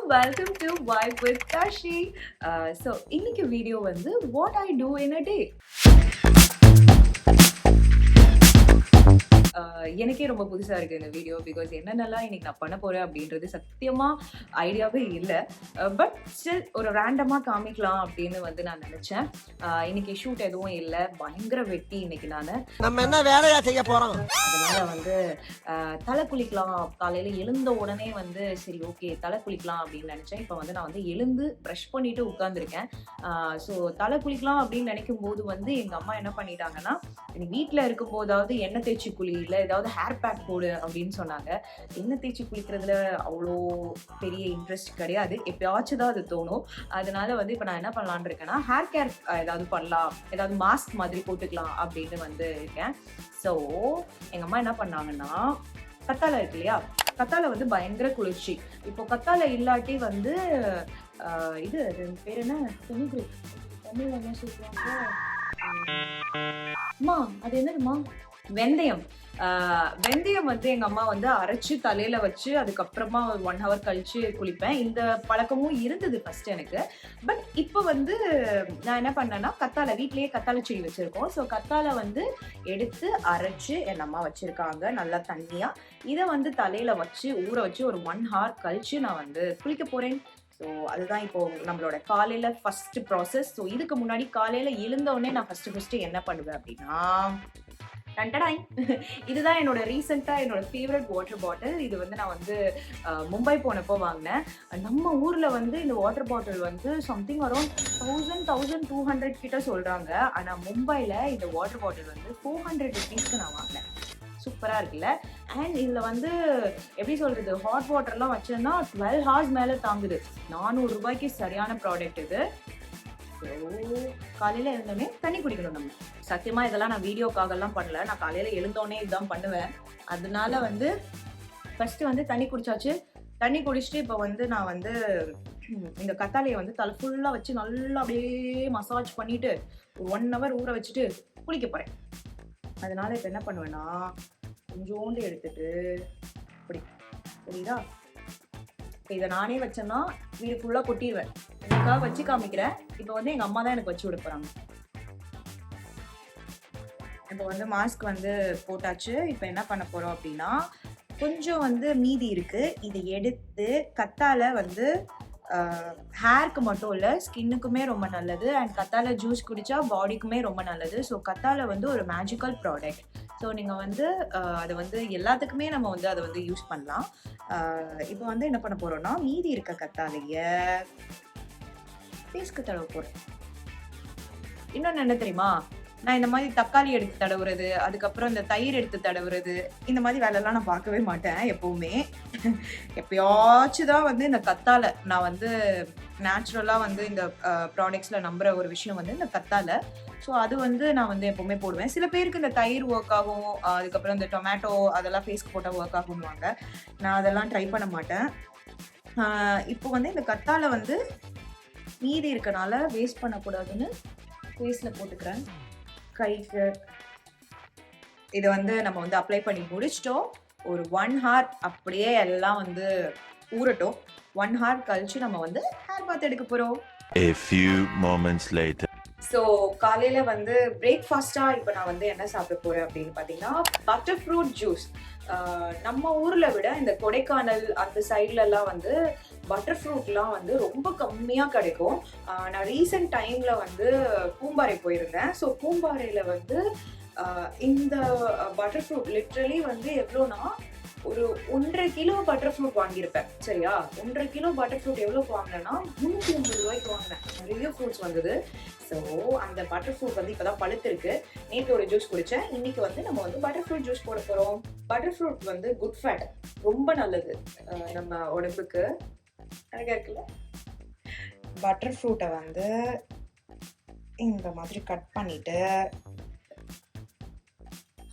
welcome to Vibe with Tashi. So இன்னைக்கு video வந்து what I do in a day. எனக்கே ரொம்ப புதுசா இருக்கு இந்த வீடியோ பிகாஸ் என்னென்னலாம் இன்னைக்கு நான் பண்ண போறேன் அப்படின்றது சத்தியமா ஐடியாவே இல்லை. பட் ஸ்டில் ஒரு ரேண்டமா காமிக்கலாம் அப்படின்னு வந்து நான் நினைச்சேன். இன்னைக்கு ஷூட் எதுவும் இல்லை, பயங்கர வெட்டி இன்னைக்கு நம்ம என்ன வேலையா செய்ய போறோம். அதனால வந்து தலை குளிக்கலாம். காலையில எழுந்த உடனே வந்து சரி ஓகே தலை குளிக்கலாம் அப்படின்னு நினைச்சேன். இப்போ வந்து நான் வந்து எழுந்து ப்ரஷ் பண்ணிட்டு உட்காந்துருக்கேன். ஸோ தலை குளிக்கலாம் அப்படின்னு நினைக்கும் போது வந்து எங்க அம்மா என்ன பண்ணிட்டாங்கன்னா, வீட்டில் இருக்கும் போதாவது எண்ணெய் தேய்ச்சி குளி இல்லை ஏதாவது ஹேர் பேக் போடு அப்படின்னு சொன்னாங்க. எண்ணெய் தேய்ச்சி குளிக்கிறதுல அவ்வளோ பெரிய இன்ட்ரெஸ்ட் கிடையாது, எப்பயாச்சும் தான் அது தோணும். அதனால வந்து இப்போ நான் என்ன பண்ணலான்னு இருக்கேன்னா, ஹேர் கேர் ஏதாவது பண்ணலாம், ஏதாவது மாஸ்க் மாதிரி போட்டுக்கலாம் அப்படின்னு வந்து இருக்கேன். ஸோ எங்கள் அம்மா என்ன பண்ணாங்கன்னா, கத்தாழை இருக்கு இல்லையா, கத்தாழை வந்து பயங்கர குளிர்ச்சி. இப்போ கத்தாழை இல்லாட்டி வந்து இது பேர் என்ன, தமிழ் என்ன சொல்லுவாங்க அம்மா, அது என்னதுமா, வெந்தயம். வெந்தயம் வந்து எங்க அம்மா வந்து அரைச்சு தலையில வச்சு அதுக்கப்புறமா ஒரு 1 hour கழிச்சு குளிப்பேன். இந்த பழக்கமும் இருந்தது ஃபர்ஸ்ட் எனக்கு. பட் இப்போ வந்து நான் என்ன பண்ணேன்னா, கத்தாழை வீட்லயே கத்தாழை செடி வச்சிருக்கோம். ஸோ கத்தாழை வந்து எடுத்து அரைச்சு என் அம்மா வச்சிருக்காங்க நல்லா தண்ணியா. இதை வந்து தலையில வச்சு ஊற வச்சு ஒரு 1 hour கழிச்சு நான் வந்து குளிக்க போறேன். ஸோ அதுதான் இப்போ நம்மளோட காலையில ஃபர்ஸ்ட் ப்ராசஸ். ஸோ இதுக்கு முன்னாடி காலையில எழுந்தோடனே நான் ஃபர்ஸ்ட் என்ன பண்ணுவேன் அப்படின்னா, இதுதான் என்னோட ரீசெண்டா என்னோட ஃபேவரட் வாட்டர் பாட்டில். இது வந்து நான் வந்து மும்பை போனப்போ வாங்கினேன். நம்ம ஊர்ல வந்து இந்த வாட்டர் பாட்டில் வந்து சம்திங் அரௌண்ட் 1200 கிட்ட சொல்றாங்க. ஆனா மும்பைல இந்த வாட்டர் பாட்டில் வந்து 400 rupeesக்கு நான் வாங்கினேன். சூப்பரா இருக்குல்ல. அண்ட் இதுல வந்து எப்படி சொல்றது, ஹாட் வாட்டர்லாம் வச்சேன்னா 12 hours மேல தாங்குது. 400 ரூபாய்க்கு சரியான ப்ராடக்ட் இது. காலையில எழுந்தோடனே தண்ணி குடிக்கணும். நம்ம சத்தியமா இதெல்லாம் நான் வீடியோக்காகலாம் பண்ணல, நான் காலையில எழுந்தோடனே இதுதான் பண்ணுவேன். அதனால வந்து ஃபர்ஸ்ட் வந்து தண்ணி குடிச்சாச்சு. தண்ணி குடிச்சிட்டு இப்போ வந்து நான் வந்து இந்த கத்தாழையை வந்து தலை ஃபுல்லா வச்சு நல்லா அப்படியே மசாஜ் பண்ணிட்டு 1 hour ஊற வச்சுட்டு குளிக்க போறேன். அதனால இப்போ என்ன பண்ணுவேன்னா, கொஞ்சோண்டு எடுத்துட்டு அப்படி புரியுதா, இதை நானே வச்சேன்னா வீடு ஃபுல்லா கொட்டிடுவேன். இதுக்காக வச்சு காமிக்கிறேன். இப்போ வந்து எங்க அம்மா தான் எனக்கு வச்சு விட போறாங்க. இப்போ வந்து மாஸ்க் வந்து போட்டாச்சு. இப்போ என்ன பண்ண போறோம் அப்படின்னா, கொஞ்சம் வந்து மீதி இருக்கு, இதை எடுத்து கத்தாழை வந்து ஹேருக்கு மட்டும் இல்லை ஸ்கின்னுக்குமே ரொம்ப நல்லது. அண்ட் கத்தாழை ஜூஸ் குடிச்சா பாடிக்குமே ரொம்ப நல்லது. ஸோ கத்தாழை வந்து ஒரு மேஜிக்கல் ப்ராடக்ட். ஸோ நீங்கள் வந்து அதை வந்து எல்லாத்துக்குமே நம்ம வந்து அதை வந்து யூஸ் பண்ணலாம். இப்போ வந்து என்ன பண்ண போறோம்னா, மீதி இருக்க கத்தாழைய ஃபேஸ்க்கு தடவ போறேன். இன்னொன்று என்ன தெரியுமா, நான் இந்த மாதிரி தக்காளி எடுத்து தடவுறது, அதுக்கப்புறம் இந்த தயிர் எடுத்து தடவுறது, இந்த மாதிரி வேலைலாம் நான் பார்க்கவே மாட்டேன் எப்பவுமே. எப்பயாச்சும் தான் வந்து இந்த கத்தாழை நான் வந்து நேச்சுரலாக வந்து இந்த ப்ராடக்ட்ஸில் நம்புற ஒரு விஷயம் வந்து இந்த கத்தாழை. ஸோ அது வந்து நான் வந்து எப்பவுமே போடுவேன். சில பேருக்கு இந்த தயிர் ஒர்க் ஆகும், அதுக்கப்புறம் இந்த டொமேட்டோ அதெல்லாம் ஃபேஸ்க்கு போட்டால் ஒர்க் ஆகும்வாங்க. நான் அதெல்லாம் ட்ரை பண்ண மாட்டேன். இப்போ வந்து இந்த கத்தாழை வந்து மீதி இருக்கனால வேஸ்ட் பண்ணக்கூடாதுன்னு ஃபேஸில் போட்டுக்கிறேன். கைக்கு இதை வந்து நம்ம வந்து அப்ளை பண்ணி முடிச்சிட்டோம். ஒரு 1 hour அப்படியே எல்லாம் வந்து ஊறட்டும். 1 hour கழிச்சு நம்ம வந்து ஹேர் பாத் எடுக்க போறோம். A few moments later. So காலையில வந்து பிரேக்ஃபாஸ்டா இப்போ நான் வந்து என்ன சாப்பிட போறேன் அப்படின்னு பார்த்தீங்கன்னா, பட்டர் ஃப்ரூட் ஜூஸ். நம்ம ஊர்ல விட இந்த கொடைக்கானல் அந்த சைட்லலாம் வந்து பட்டர் ஃப்ரூட்லாம் வந்து ரொம்ப கம்மியாக கிடைக்கும். நான் ரீசெண்ட் டைம்ல வந்து பூம்பாறை போயிருந்தேன். ஸோ பூம்பாறையில வந்து இந்த பட்டர் ஃப்ரூட் லிட்ரலி வந்து எவ்வளோனா ஒரு 1.5 கிலோ பட்டர் ஃப்ரூட் வாங்கியிருப்பேன். சரியா, 1.5 கிலோ பட்டர் ஃப்ரூட் எவ்வளோக்கு வாங்கினேன்னா 350 ரூபாய்க்கு வாங்கினேன். நிறைய ஃப்ரூட்ஸ் வந்தது. ஸோ அந்த பட்டர் ஃப்ரூட் வந்து இப்போதான் பழுத்திருக்கு. நேற்று ஒரு ஜூஸ் குடித்தேன். இன்னைக்கு வந்து நம்ம வந்து பட்டர் ஃப்ரூட் ஜூஸ் போட போகிறோம். பட்டர் ஃப்ரூட் வந்து குட் ஃபேட், ரொம்ப நல்லது நம்ம உடம்புக்கு. அழகா இருக்குல்ல. பட்டர் ஃப்ரூட்டை வந்து இந்த மாதிரி கட் பண்ணிட்டு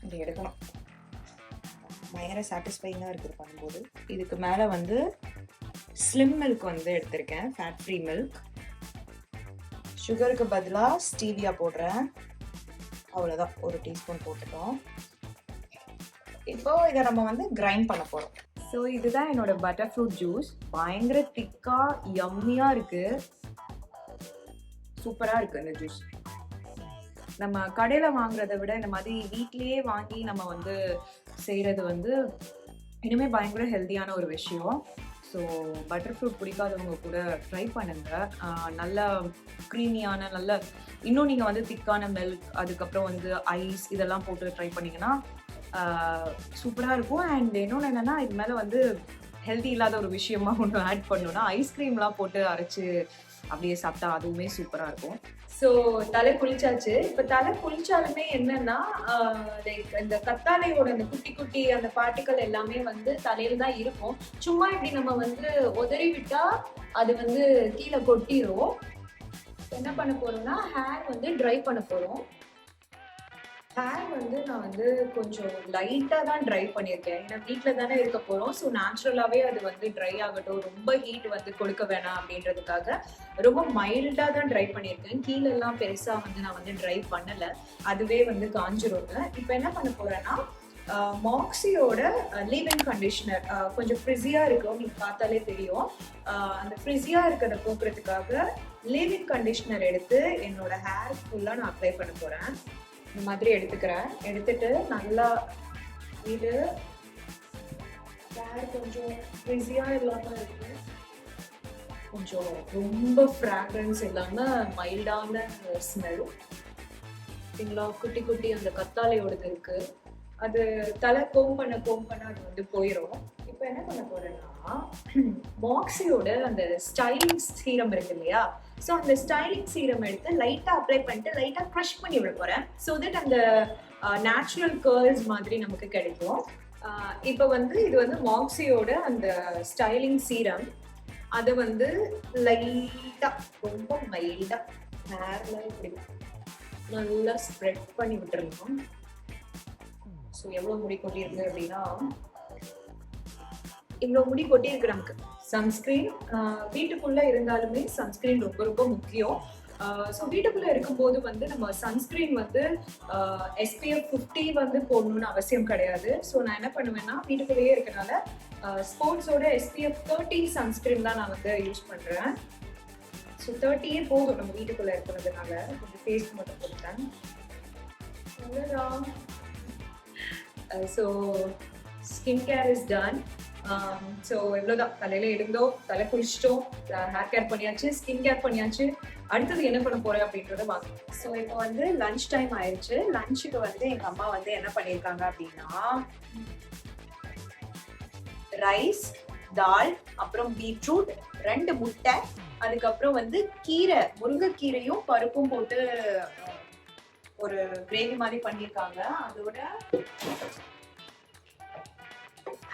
இப்படி எடுக்கணும். பயங்கர சாட்டிஸ்ஃபைங்காக இருக்குது பண்ணும்போது. இதுக்கு மேலே வந்து ஸ்லிம் மில்க் வந்து எடுத்திருக்கேன், ஃபேட் ஃப்ரீ மில்க். சுகருக்கு பதிலாக ஸ்டீவியா போடுறேன். அவ்வளோதான், 1 டீஸ்பூன் போட்டுட்டோம். இப்போ இதை நம்ம வந்து கிரைண்ட் பண்ண போகிறோம். ஸோ இதுதான் என்னோட பட்டர் ஃப்ரூட் ஜூஸ். பயங்கர திக்காக யம்மியாக இருக்குது, சூப்பராக இருக்குது இந்த ஜூஸ். நம்ம கடையில் வாங்குறத விட இந்த மாதிரி வீட்லேயே வாங்கி நம்ம வந்து செய்கிறது வந்து இனிமே பயங்கர ஹெல்த்தியான ஒரு விஷயம். ஸோ பட்டர் ஃப்ரூட் பிடிக்காதவங்க கூட ட்ரை பண்ணுங்கள். நல்ல க்ரீமியான நல்ல இன்னும் நீங்கள் வந்து திக்கான மில்க் அதுக்கப்புறம் வந்து ஐஸ் இதெல்லாம் போட்டு ட்ரை பண்ணிங்கன்னா சூப்பராக இருக்கும். அண்ட் இன்னொன்று என்னென்னா இது மேலே வந்து ஹெல்த்தி இல்லாத ஒரு விஷயமா ஒன்று ஆட் பண்ணணும்னா ஐஸ்கிரீம்லாம் போட்டு அரைச்சி அப்படியே சாப்பிட்டா அதுவுமே சூப்பராக இருக்கும். ஸோ தலை குளிச்சாச்சு. இப்போ தலை குளிச்சாலுமே என்னன்னா லைக் இந்த கத்தாழையோட அந்த குட்டி குட்டி அந்த பார்ட்டிக்கல் எல்லாமே வந்து தலையில தான் இருக்கும். சும்மா இப்படி நம்ம வந்து உதறி விட்டா அது வந்து கீழே கொட்டிடும். என்ன பண்ண போறோம்னா ஹேர் வந்து ட்ரை பண்ண போறோம். ஹேர் வந்து நான் வந்து கொஞ்சம் லைட்டாக தான் ட்ரை பண்ணியிருக்கேன். ஏன்னா வீட்டில் தானே இருக்க போகிறோம். ஸோ நேச்சுரலாகவே அது வந்து ட்ரை ஆகட்டும், ரொம்ப ஹீட் வந்து கொடுக்க வேணாம் அப்படின்றதுக்காக ரொம்ப மைல்டாக தான் ட்ரை பண்ணியிருக்கேன். கீழெல்லாம் பெருசாக வந்து நான் வந்து ட்ரை பண்ணலை, அதுவே வந்து காஞ்சிருங்க. இப்போ என்ன பண்ண போகிறேன்னா மாக்ஸியோட லீவ்-இன் கண்டிஷனர் கொஞ்சம் ஃப்ரிஸியாக இருக்கும், நீங்கள் பார்த்தாலே தெரியும். அந்த ஃப்ரிஸியாக இருக்கிறத போக்குறதுக்காக லீவ்-இன் கண்டிஷனர் எடுத்து என்னோட ஹேர் ஃபுல்லாக நான் அப்ளை பண்ண போகிறேன். இந்த மாதிரி எடுத்துக்கிறேன். எடுத்துட்டு நல்லா இது ஹேர் கொஞ்சம் ஃப்ரிஸியாக இல்லாமல் இருக்கு, கொஞ்சம் ரொம்ப ஃப்ராக்ரன்ஸ் இல்லாமல் மைல்டான ஸ்மெல். சரிங்களா? குட்டி குட்டி அந்த கத்தாழையோடது இருக்கு, அது தலை கோம் பண்ண அது வந்து போயிடும். இப்போ என்ன பண்ண போறேன்னா மாக்ஸியோட அந்த ஸ்டைலிங் சீரம் இருக்கு இல்லையா, ஸோ அந்த ஸ்டைலிங் சீரம் எடுத்து லைட்டாக அப்ளை பண்ணிட்டு லைட்டாக க்ரஷ் பண்ணி விட போகிறேன். ஸோ தட் அந்த நேச்சுரல் கர்ல்ஸ் மாதிரி நமக்கு கிடைக்கும். இப்போ வந்து இது வந்து மாக்ஸியோட அந்த ஸ்டைலிங் சீரம், அதை வந்து லைட்டாக ரொம்ப மைல்டாக ஹேரில் இப்படி நல்லா ஸ்ப்ரெட் பண்ணி விட்டுருந்தோம். ஸோ எவ்வளோ முடி கொட்டியிருக்கு அப்படின்னா இவ்வளோ முடி கொட்டியிருக்கு. நமக்கு சன்ஸ்க்ரீன் வீட்டுக்குள்ளே இருந்தாலுமே சன்ஸ்க்ரீன் ரொம்ப ரொம்ப முக்கியம். ஸோ வீட்டுக்குள்ளே இருக்கும்போது வந்து நம்ம சன்ஸ்க்ரீன் வந்து SPF 50 வந்து போடணும்னு அவசியம் கிடையாது. ஸோ நான் என்ன பண்ணுவேன்னா வீட்டுக்குள்ளேயே இருக்கனால ஸ்போர்ட்ஸோட SPF 30 சன்ஸ்க்ரீன் தான் நான் வந்து யூஸ் பண்ணுறேன். ஸோ 30 போதும் நம்ம வீட்டுக்குள்ளே இருக்கிறதுனால. கொஞ்சம் ஃபேஸ் மட்டும் போட்டுட்டேன். அவ்வளோதான். So skin care is done. So எவ்வளோதான், தலையில எழுந்தோம், தலை குளிச்சிட்டோம், ஹேர் கேர் பண்ணியாச்சு, ஸ்கின் கேர் பண்ணியாச்சு. அடுத்தது என்ன பண்ண போறேன் அப்படின்றத வாங்க. ஸோ இப்போ வந்து லன்ச் டைம் ஆயிடுச்சு. லஞ்சுக்கு வந்து எங்க அம்மா வந்து என்ன பண்ணியிருக்காங்க அப்படின்னா ரைஸ், தால், அப்புறம் பீட்ரூட், 2 முட்டை, அதுக்கப்புறம் வந்து கீரை, முருங்கைக்கீரையும் பருப்பும் போட்டு ஒரு கிரேவி மாதிரி பண்ணியிருக்காங்க. அதோட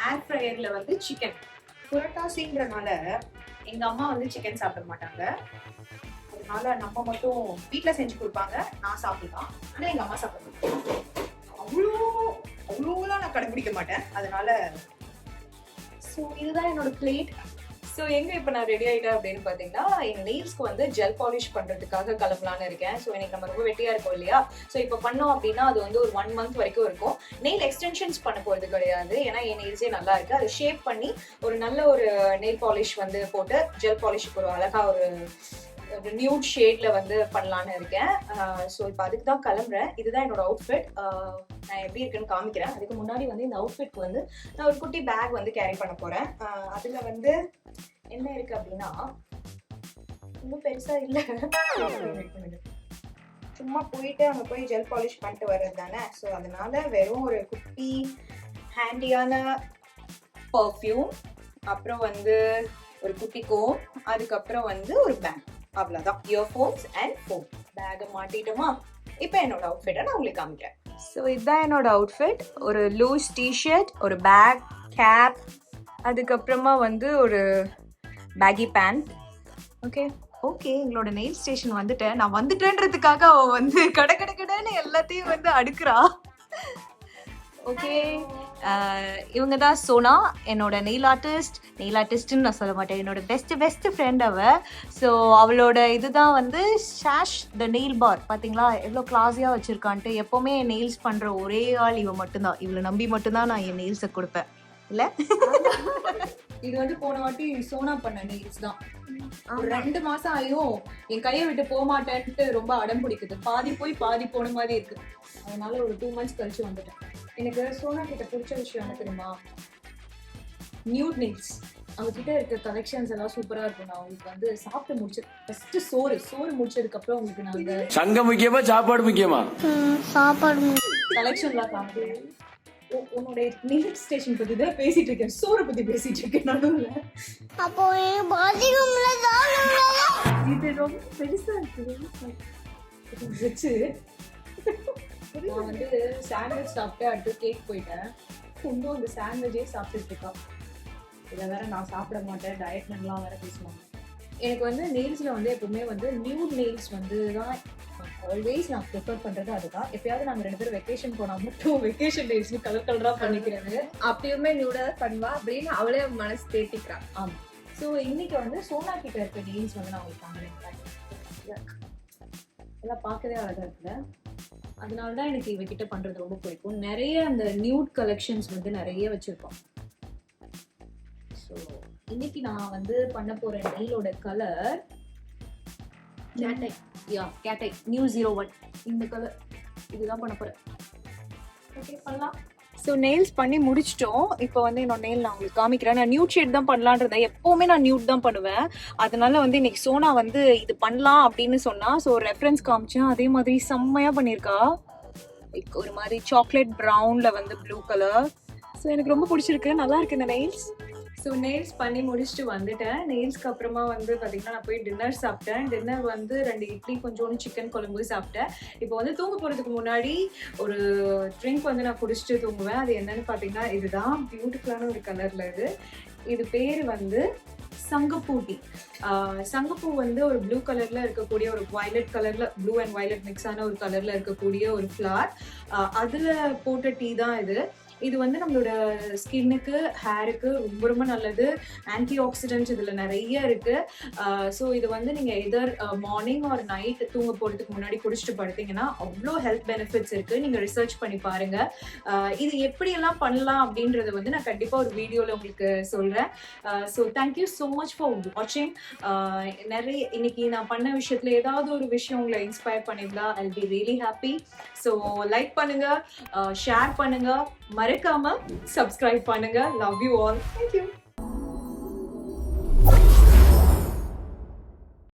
ஏர் ஃப்ரையர்ல வந்து சிக்கன். புரட்டாசின்றனால எங்க அம்மா வந்து சிக்கன் சாப்பிட மாட்டாங்க, அதனால நம்ம மட்டும் வீட்டில் செஞ்சு கொடுப்பாங்க, நான் சாப்பிடலாம். ஆனால் எங்க அம்மா சாப்பிட மாட்டாங்க. அவ்வளோலாம் நான் கடைபிடிக்க மாட்டேன், அதனால. ஸோ இதுதான் என்னோட பிளேட். ஸோ எங்கே இப்போ நான் ரெடி ஆகிட்டேன் அப்படின்னு பார்த்தீங்கன்னா என் நெயில்ஸ்க்கு வந்து ஜெல் பாலிஷ் பண்ணுறதுக்காக கிளம்பலான்னு இருக்கேன். ஸோ எனக்கு நம்ம ரொம்ப வெட்டியாக இருக்கும் இல்லையா, ஸோ இப்போ பண்ணோம் அப்படின்னா அது வந்து ஒரு 1 மந்த் வரைக்கும் இருக்கும். நெயில் எக்ஸ்டென்ஷன்ஸ் பண்ண போகிறது கிடையாது, ஏன்னா என் நெயில்ஸே நல்லா இருக்குது. அதை ஷேப் பண்ணி ஒரு நல்ல ஒரு நெயில் பாலிஷ் வந்து போட்டு ஜெல் பாலிஷுக்கு ஒரு அழகாக ஒரு நியூட் ஷேடில் வந்து பண்ணலான்னு இருக்கேன். ஸோ இப்போ அதுக்கு தான் கிளம்புறேன். இதுதான் என்னோட அவுட்ஃபிட். நான் எப்படி இருக்குன்னு காமிக்கிறேன். அதுக்கு முன்னாடி வந்து இந்த அவுட்ஃபிட்க்கு வந்து நான் ஒரு குட்டி பேக் வந்து கேரி பண்ண போகிறேன். அதில் வந்து என்ன இருக்குது அப்படின்னா இன்னும் பெருசாக இல்லை, சும்மா போயிட்டு அங்கே போய் ஜெல் பாலிஷ் பண்ணிட்டு வர்றது தானே. ஸோ அதனால வெறும் ஒரு குட்டி ஹேண்டியான பர்ஃப்யூம், அப்புறம் வந்து ஒரு குட்டி கோம், அதுக்கப்புறம் வந்து ஒரு பேக், அவ்வளோதான். Earphones and phone. பேக்கை மாட்டிட்டோமா? இப்போ என்னோட அவுட்ஃபிட்டை நான் உங்களுக்கு காமிக்கிறேன். ஸோ இதுதான் என்னோட அவுட்ஃபிட். ஒரு லூஸ் டிஷர்ட், ஒரு பேக், கேப், அதுக்கப்புறமா வந்து ஒரு பேகி பேண்ட். ஓகே எங்களோட நெயில் ஸ்டேஷன் வந்துட்டேன். நான் வந்துட்டேன்றதுக்காக அவள் வந்து கடைன்னு எல்லாத்தையும் வந்து அடுக்குறா. ஓகே, இவங்க தான் சோனா, என்னோட நெயில் ஆர்டிஸ்ட்னு நான் சொல்ல மாட்டேன், என்னோட பெஸ்ட் ஃப்ரெண்ட் அவ. ஸோ அவளோட இதுதான் வந்து ஷாஷ் த நெயில் பார். பார்த்தீங்களா எவ்வளோ கிளாஸியாக வச்சுருக்கான்ட்டு. எப்போவுமே என் நெயில்ஸ் பண்ணுற ஒரே ஆள் இவ மட்டும்தான். இவளை நம்பி மட்டும்தான் நான் என் நெயில்ஸை கொடுப்பேன். இல்ல இது வந்து போன வாட்டி சோனா பண்ண நெயில்ஸ் தான். ஒரு 2 மாசம் ஆயும் என் கையை விட்டு போக மாட்டேன்ட்டு ரொம்ப அடம் பிடிக்குது. பாதி போய் பாதி போன மாதிரி இருக்கு. அதனால ஒரு 2 months கழிச்சு வந்துட்டேன். எனக்கு சோனா கிட்ட பிடிச்ச விஷயம் என்ன தெரியுமா? Nude nails. அவங்க கிட்ட இருக்க கலெக்ஷன்ஸ் எல்லாம் சூப்பரா இருக்கும். நான் உங்களுக்கு வந்து சாப்பிட்டு முடிச்சு ஃபர்ஸ்ட் சோறு முடிச்சதுக்கு அப்புறம் உங்களுக்கு நாங்க சங்கம் முக்கியமா சாப்பாடு முக்கியமா சாப்பாடு கலெக்ஷன்லாம் காமிக்கிறேன். உன்னோட நெயில் ஸ்டேஷன் பத்தி தான் பேசிட்டு இருக்கேன். சோறு பத்தி பேசிட்டு இருக்கேன் நடுவுல. அப்போ பாத்ரூம்ல தான் இது ரொம்ப பெருசா இருக்கு. வச்சு நான் வந்து சாண்ட்விச் சாப்பிட்டு அடுத்து கேக் போயிட்டேன். இன்னும் அந்த சாண்ட்விச்சே சாப்பிட்டுட்டு இருக்கான். இதை வேற நான் சாப்பிட மாட்டேன் டயட்மெண்ட்லாம் வேற பேசுவாங்க. எனக்கு வந்து நெயில்ஸ்ல வந்து எப்பவுமே வந்து நியூட் நெயில்ஸ் வந்து தான் ஆல்வேஸ் நான் ப்ரிஃபர் பண்றது அதுதான். எப்பயாவது நாங்க 2 பேரும் வெக்கேஷன் போனா மட்டும் வெக்கேஷன் நெயில்ஸ்னு கலரா பண்ணிக்கிறது. அப்பயுமே நியூடா பண்ணுவா அப்படின்னு அவளே மனசு தேட்டிக்கிறான். ஆமா. ஸோ இன்னைக்கு வந்து சோனா கிட்ட இருக்க நெயில்ஸ் வந்து நான் உங்களுக்கு காமிக்கிறேன். எல்லாம் பார்க்கவே அழகா இருக்குல்ல. அதனால தான் எனக்கு இவகிட்ட பண்றது ரொம்ப பிடிக்கும். நிறைய அந்த நியூட் கலெக்ஷன்ஸ் வந்து நிறைய வச்சிருக்கோம். ஸோ இன்னைக்கு நான் வந்து பண்ண போற நெயிலோட கலர் கேட்டை நியூ 01. இந்த கலர் இதுதான் பண்ண போறேன். ஓகே பண்ணலாம். ஸோ நெயில்ஸ் பண்ணி முடிச்சிட்டோம். இப்போ வந்து என்னோட நெயில் நான் உங்களுக்கு காமிக்கிறேன். நான் நியூட் ஷேட் தான் பண்ணலான்றேன். எப்போவுமே நான் நியூட் தான் பண்ணுவேன். அதனால வந்து இன்னைக்கு சோனா வந்து இது பண்ணலாம் அப்படின்னு சொன்னா ஸோ ரெஃபரன்ஸ் காமிச்சேன். அதே மாதிரி செம்மையா பண்ணியிருக்கா. ஒரு மாதிரி சாக்லேட் ப்ரௌன்ல வந்து ப்ளூ கலர். ஸோ எனக்கு ரொம்ப பிடிச்சிருக்கு. நல்லா இருக்கு இந்த நெயில்ஸ். ஸோ நெயில்ஸ் பண்ணி முடிச்சுட்டு வந்துட்டேன். நெயில்ஸ்க்கு அப்புறமா வந்து பார்த்தீங்கன்னா நான் போய் டின்னர் சாப்பிட்டேன். டின்னர் வந்து 2 இட்லி கொஞ்சோண்டு சிக்கன் குழம்பு சாப்பிட்டேன். இப்போ வந்து தூங்க போகிறதுக்கு முன்னாடி ஒரு ட்ரிங்க் வந்து நான் குடிச்சிட்டு தூங்குவேன். அது என்னன்னு பார்த்தீங்கன்னா இதுதான் பியூட்டிஃபுல்லான ஒரு கலரில் இது பேர் வந்து சங்கப்பூ டீ. சங்கப்பூ வந்து ஒரு ப்ளூ கலர்ல இருக்கக்கூடிய ஒரு வயலட் கலர்ல ப்ளூ அண்ட் வயலட் மிக்ஸ் ஆன ஒரு கலர்ல இருக்கக்கூடிய ஒரு ஃப்ளார். அதுல போட்ட டீ தான் இது. இது வந்து நம்மளோட ஸ்கின்னுக்கு ஹேருக்கு ரொம்ப ரொம்ப நல்லது. ஆன்டி ஆக்சிடென்ட்ஸ் இதில் நிறைய இருக்கு. ஸோ இது வந்து நீங்கள் எதர் மார்னிங் ஆர் நைட் தூங்க போகிறதுக்கு முன்னாடி குடிச்சிட்டு படுத்தீங்கன்னா அவ்வளோ ஹெல்த் பெனிஃபிட்ஸ் இருக்குது. நீங்கள் ரிசர்ச் பண்ணி பாருங்கள். இது எப்படியெல்லாம் பண்ணலாம் அப்படின்றத வந்து நான் கண்டிப்பாக ஒரு வீடியோவில் உங்களுக்கு சொல்கிறேன். So thank you so much for வாட்சிங். நிறைய இன்னைக்கு நான் பண்ண விஷயத்தில் ஏதாவது ஒரு விஷயம் உங்களை இன்ஸ்பயர் பண்ணியிருந்தா I be really happy. So like பண்ணுங்கள், ஷேர் பண்ணுங்கள், மறக்காம சப்ஸ்கிரைப் பண்ணுங்க. Love you all. தேங்க்யூ.